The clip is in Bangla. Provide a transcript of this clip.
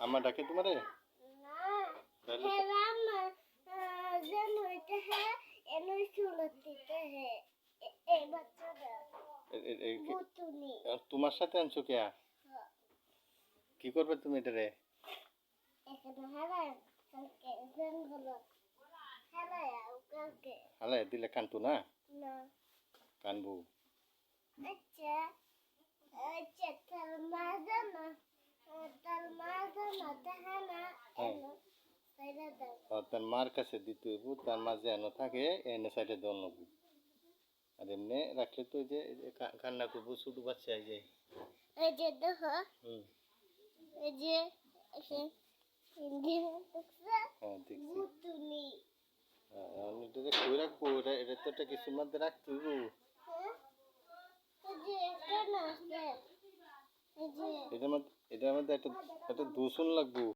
আম্মা ডাকে তোমারে? না তাহলে হেরাম যেন হইতে হে এনই চুলতিতে হে এই বাচ্চাটা বুতুনি তোমার সাথে আনছো কে? কি করবে তুমি এটারে? এখানে হেরাম কালকে যেন হলো হেরাম কালকে হালাই দিলে কানতো না? না কানবো। আচ্ছা আচ্ছা তার মা জানা তাহা না এনো সাইরা দাও তার মার কাছে দিতে হইব, তার মা যেন থাকে এনে সাইডে দেওয়ার লাগবো। আর এমনি রাখলে তো ওই যে কান্না করবো ছোট বাচ্চা এই যে। এই যে দেখো হুম এই যে হ্যাঁ দেখছি। বুতুনি এটা কই রাখবো? এটা তো একটা কিছুর মধ্যে রাখতে হইব। এই যে কেন আছে এই যে এটার মধ্যে একটা দূষণ লাগবো।